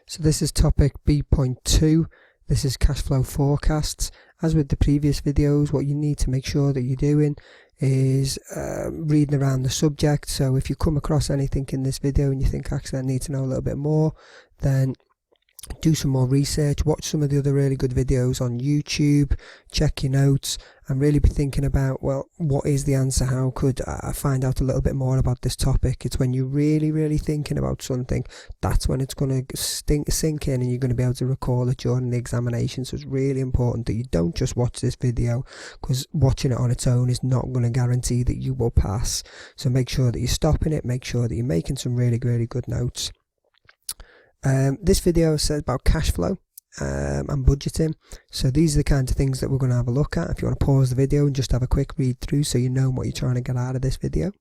So this is topic B.2. This is cash flow forecasts. As with the previous videos, what you need to make sure that you're doing is reading around the subject. So if you come across anything in this video and you think, actually I need to know a little bit more, then do some more research, watch some of the other really good videos on YouTube, check your notes, and really be thinking about, well, what is the answer? How could I find out a little bit more about this topic? It's when you're really thinking about something, that's when it's going to sink in and you're going to be able to recall it during the examination. So it's really important that you don't just watch this video, because watching it on its own is not going to guarantee that you will pass. So make sure that you're stopping it, make sure that you're making some really good notes. This video is about cash flow and budgeting. So these are the kinds of things that we're going to have a look at. If you want to pause the video and just have a quick read through so you know what you're trying to get out of this video.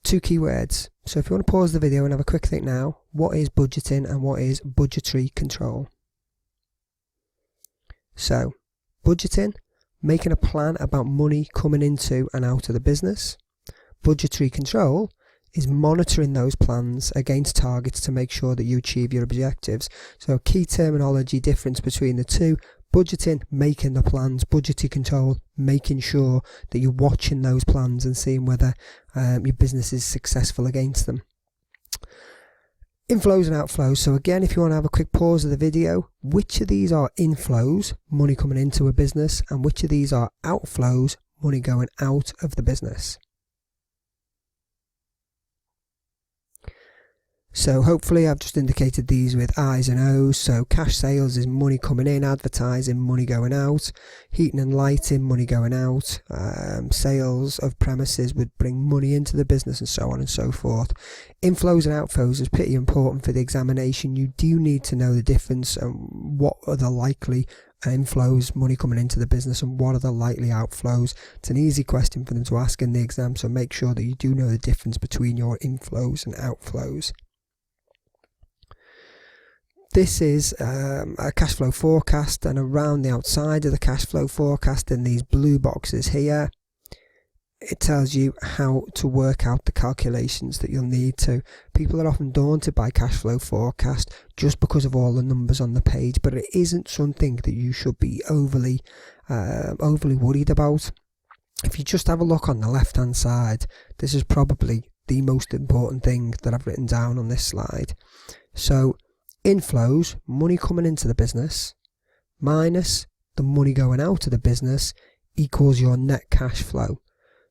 2 keywords. So if you want to pause the video and have a quick think now, what is budgeting and what is budgetary control? So budgeting, making a plan about money coming into and out of the business. Budgetary control is monitoring those plans against targets to make sure that you achieve your objectives. So key terminology difference between the two: budgeting, making the plans; budgetary control, making sure that you're watching those plans and seeing whether your business is successful against them. Inflows and outflows. So again, if you want to have a quick pause of the video, which of these are inflows, money coming into a business, and which of these are outflows, money going out of the business? So hopefully I've just indicated these with I's and O's. So cash sales is money coming in, advertising, money going out, heating and lighting, money going out, sales of premises would bring money into the business, and so on and so forth. Inflows and outflows is pretty important for the examination. You do need to know the difference and what are the likely inflows, money coming into the business, and what are the likely outflows. It's an easy question for them to ask in the exam, so make sure that you do know the difference between your inflows and outflows. This is a cash flow forecast, and around the outside of the cash flow forecast in these blue boxes here, it tells you how to work out the calculations that you'll need to. People are often daunted by cash flow forecast just because of all the numbers on the page, but it isn't something that you should be overly worried about. If you just have a look on the left hand side, this is probably the most important thing that I've written down on this slide. So inflows, money coming into the business, minus the money going out of the business, equals your net cash flow.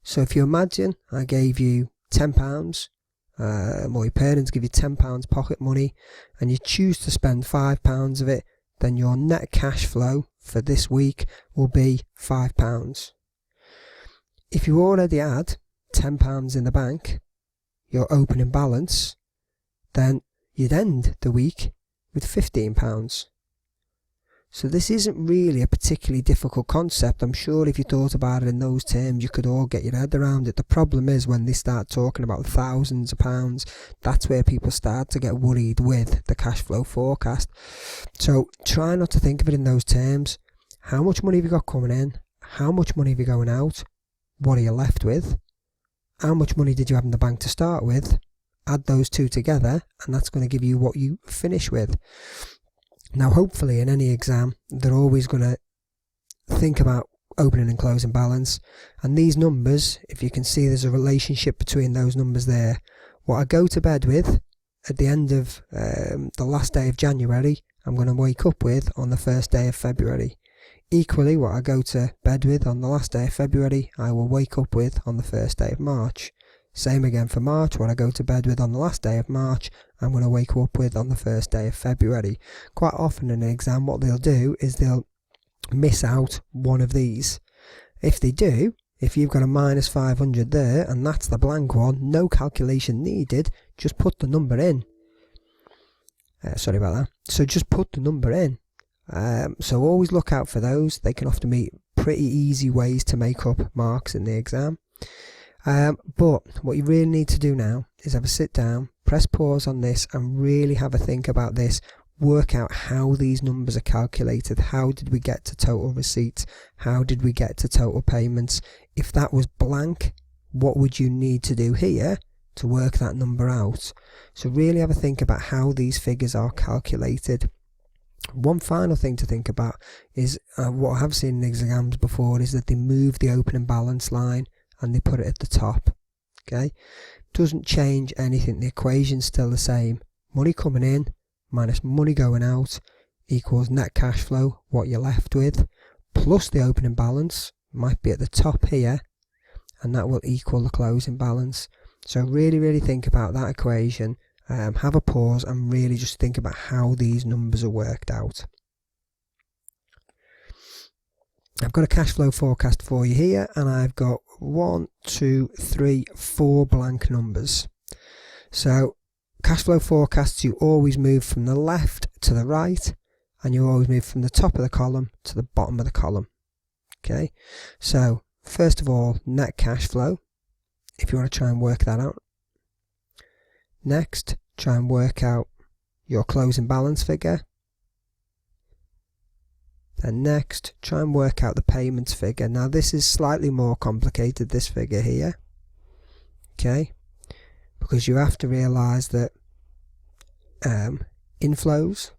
So if you imagine I gave you £10, or your parents give you £10 pocket money, and you choose to spend £5 of it, then your net cash flow for this week will be £5. If you already had £10 in the bank, your opening balance, then you'd end the week with £15. So this isn't really a particularly difficult concept. I'm sure if you thought about it in those terms, you could all get your head around it. The problem is when they start talking about thousands of pounds, that's where people start to get worried with the cash flow forecast. So try not to think of it in those terms. How much money have you got coming in? How much money have you going out? What are you left with? How much money did you have in the bank to start with? Add those two together, and that's going to give you what you finish with. Now hopefully in any exam they're always going to think about opening and closing balance, and these numbers, if you can see there's a relationship between those numbers there. What I go to bed with at the end of the last day of January, I'm going to wake up with on the first day of February. Equally, what I go to bed with on the last day of February, I will wake up with on the first day of March. Same again for March. What I go to bed with on the last day of March, I'm going to wake up with on the first day of February. Quite often in an exam, what they'll do is they'll miss out one of these. If they do, if you've got a minus 500 there, and that's the blank one, no calculation needed, just put the number in. Sorry about that. So just put the number in. So always look out for those. They can often be pretty easy ways to make up marks in the exam. But what you really need to do now is have a sit down, press pause on this, and really have a think about this. Work out how these numbers are calculated. How did we get to total receipts? How did we get to total payments? If that was blank, what would you need to do here to work that number out. So really have a think about how these figures are calculated. One final thing to think about is what I have seen in exams before is that they move the opening balance line and they put it at the top. Okay, doesn't change anything, the equation's still the same. Money coming in minus money going out equals net cash flow, what you're left with, plus the opening balance might be at the top here, and that will equal the closing balance. So really think about that equation. Have a pause and really just think about how these numbers are worked out. I've got a cash flow forecast for you here, and I've got 1, 2, 3, 4 blank numbers. So cash flow forecasts, you always move from the left to the right, and you always move from the top of the column to the bottom of the column. Okay, so first of all, net cash flow, if you want to try and work that out. Next, try and work out your closing balance figure. Then next, try and work out the payments figure. Now this is slightly more complicated, this figure here. Okay, because you have to realise that inflows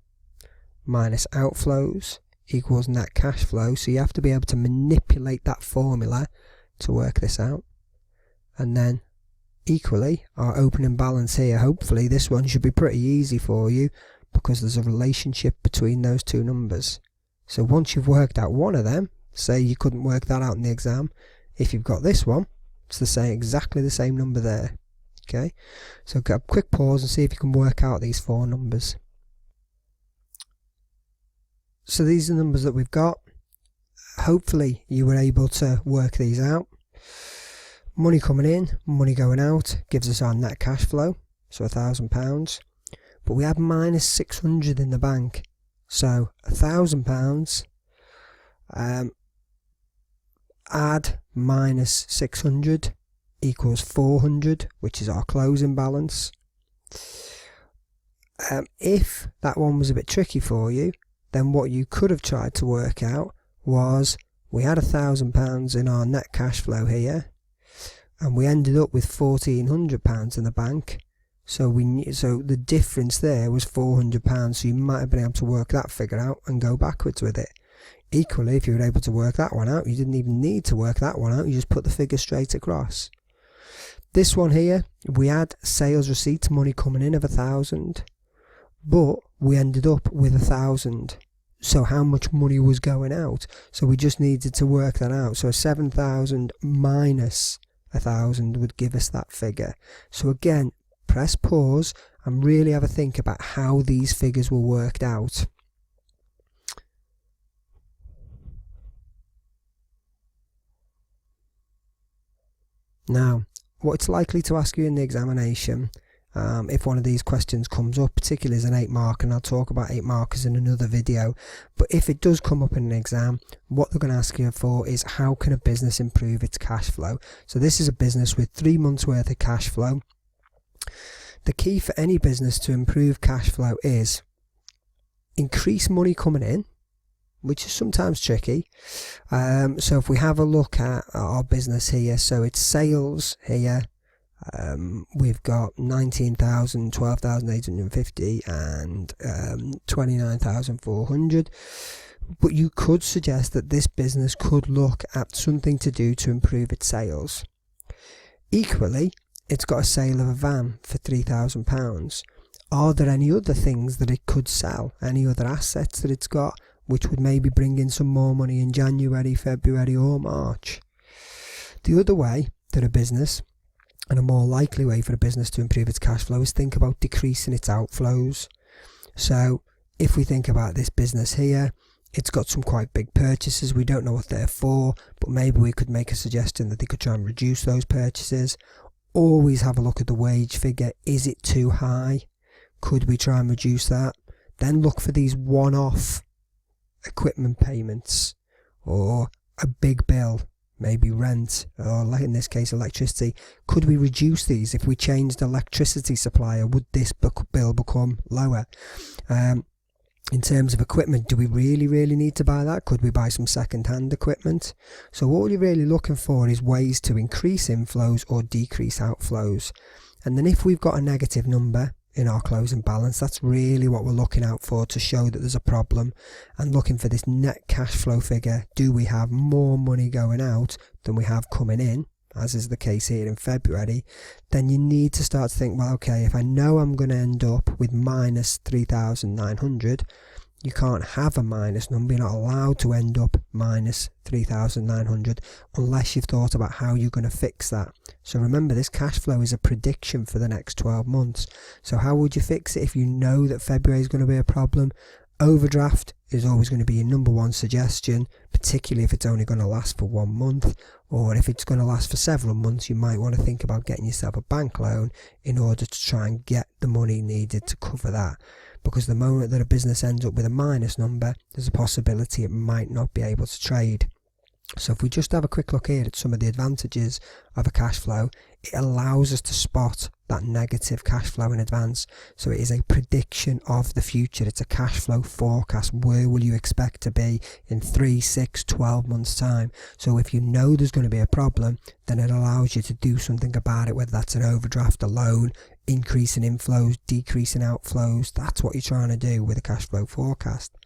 minus outflows equals net cash flow. So you have to be able to manipulate that formula to work this out. And then equally, our opening balance here, hopefully this one should be pretty easy for you because there's a relationship between those two numbers. So once you've worked out one of them, say you couldn't work that out in the exam, if you've got this one, it's the same, exactly the same number there. Okay, so get a quick pause and see if you can work out these 4 numbers. So these are the numbers that we've got. Hopefully you were able to work these out. Money coming in, money going out gives us our net cash flow, so £1,000. But we have minus 600 in the bank, so £1,000 add minus 600 equals 400, which is our closing balance. If that one was a bit tricky for you, then what you could have tried to work out was we had £1,000 in our net cash flow here, and we ended up with £1,400 in the bank. So the difference there was £400. So you might have been able to work that figure out and go backwards with it. Equally, if you were able to work that one out, you didn't even need to work that one out. You just put the figure straight across. This one here, we had sales receipts, money coming in of 1,000, but we ended up with 1,000. So how much money was going out? So we just needed to work that out. So 7,000 minus 1,000 would give us that figure. So again, press pause and really have a think about how these figures were worked out. Now, what it's likely to ask you in the examination, if one of these questions comes up, particularly as an 8 mark, and I'll talk about 8 markers in another video, but if it does come up in an exam, what they're going to ask you for is how can a business improve its cash flow? So this is a business with 3 months worth of cash flow. The key for any business to improve cash flow is increase money coming in, which is sometimes tricky. So if we have a look at our business here, so it's sales here, we've got 19,000, 12,850 and 29,400. But you could suggest that this business could look at something to do to improve its sales. Equally, it's got a sale of a van for £3,000. Are there any other things that it could sell? Any other assets that it's got which would maybe bring in some more money in January, February or March? The other way that a business, and a more likely way for a business to improve its cash flow, is think about decreasing its outflows. So if we think about this business here, it's got some quite big purchases. We don't know what they're for, but maybe we could make a suggestion that they could try and reduce those purchases. Always have a look at the wage figure. Is it too high? Could we try and reduce that? Then look for these one-off equipment payments or a big bill, maybe rent, or like in this case electricity. Could we reduce these? If we changed electricity supplier, would this bill become lower? In terms of equipment, do we really need to buy that? Could we buy some second-hand equipment? So all you're really looking for is ways to increase inflows or decrease outflows. And then if we've got a negative number in our closing balance, that's really what we're looking out for to show that there's a problem, and looking for this net cash flow figure. Do we have more money going out than we have coming in, as is the case here in February? Then you need to start to think, well, okay, if I know I'm going to end up with minus 3,900, you can't have a minus number. You're not allowed to end up minus 3,900 unless you've thought about how you're going to fix that. So remember, this cash flow is a prediction for the next 12 months. So how would you fix it if you know that February is going to be a problem? Overdraft is always going to be your number one suggestion, particularly if it's only going to last for 1 month, or if it's going to last for several months. You might want to think about getting yourself a bank loan in order to try and get the money needed to cover that. Because the moment that a business ends up with a minus number, there's a possibility it might not be able to trade. So if we just have a quick look here at some of the advantages of a cash flow, it allows us to spot that negative cash flow in advance. So it is a prediction of the future. It's a cash flow forecast. Where will you expect to be in 3, 6, 12 months time? So if you know there's going to be a problem, then it allows you to do something about it, whether that's an overdraft, a loan, increase in inflows, decrease in outflows. That's what you're trying to do with a cash flow forecast.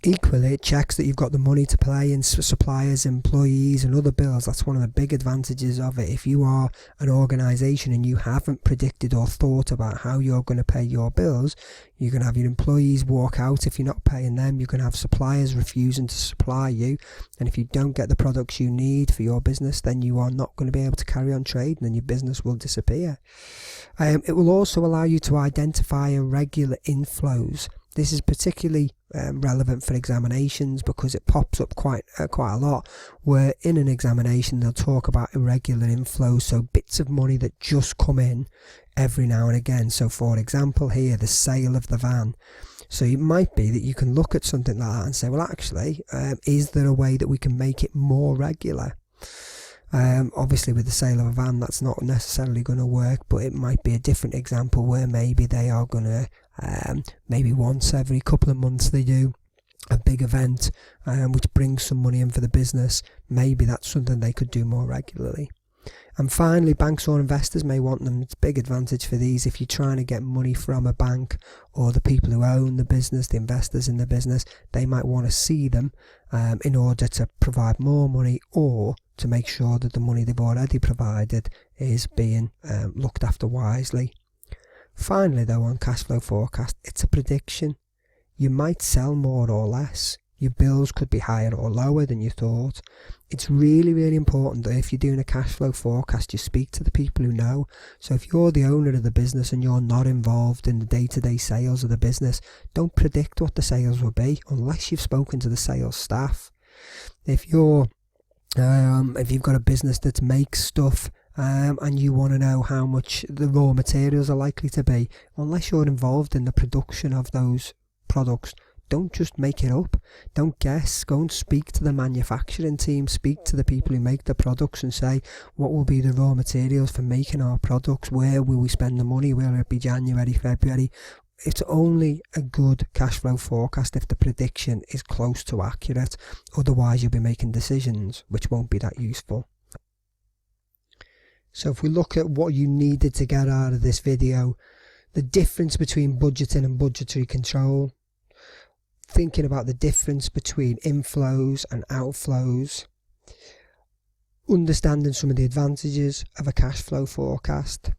Equally, it checks that you've got the money to pay in suppliers, employees and other bills. That's one of the big advantages of it. If you are an organisation and you haven't predicted or thought about how you're going to pay your bills, you're going to have your employees walk out if you're not paying them. You're going to have suppliers refusing to supply you. And if you don't get the products you need for your business, then you are not going to be able to carry on trading and your business will disappear. It will also allow you to identify irregular inflows. This is particularly relevant for examinations because it pops up quite a lot, where in an examination they'll talk about irregular inflows, so bits of money that just come in every now and again. So for example here, the sale of the van. So it might be that you can look at something like that and say, well, actually, is there a way that we can make it more regular? Obviously with the sale of a van, that's not necessarily going to work, but it might be a different example where maybe they are going to maybe once every couple of months they do a big event which brings some money in for the business. Maybe that's something they could do more regularly. And finally, banks or investors may want them. It's a big advantage for these if you're trying to get money from a bank, or the people who own the business, the investors in the business, they might want to see them in order to provide more money, or to make sure that the money they've already provided is being looked after wisely. Finally though, on cash flow forecast, it's a prediction. You might sell more or less. Your bills could be higher or lower than you thought. It's really, really important that if you're doing a cash flow forecast, you speak to the people who know. So if you're the owner of the business and you're not involved in the day-to-day sales of the business, don't predict what the sales will be unless you've spoken to the sales staff. If you've got a business that makes stuff and you want to know how much the raw materials are likely to be, unless you're involved in the production of those products, don't just make it up. Don't guess. Go and speak to the manufacturing team, speak to the people who make the products and say, what will be the raw materials for making our products? Where will we spend the money? Will it be January, February? It's only a good cash flow forecast if the prediction is close to accurate. Otherwise you'll be making decisions which won't be that useful. So if we look at what you needed to get out of this video, the difference between budgeting and budgetary control, thinking about the difference between inflows and outflows, understanding some of the advantages of a cash flow forecast,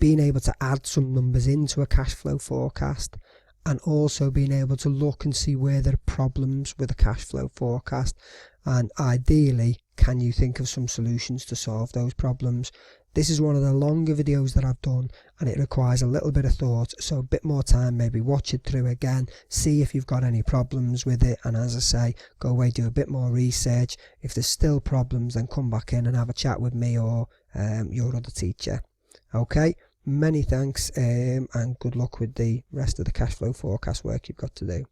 being able to add some numbers into a cash flow forecast, and also being able to look and see where there are problems with a cash flow forecast, and ideally, can you think of some solutions to solve those problems? This is one of the longer videos that I've done, and it requires a little bit of thought, so a bit more time, maybe watch it through again, see if you've got any problems with it, and as I say, go away, do a bit more research. If there's still problems, then come back in and have a chat with me or your other teacher. Okay, many thanks, and good luck with the rest of the cash flow forecast work you've got to do.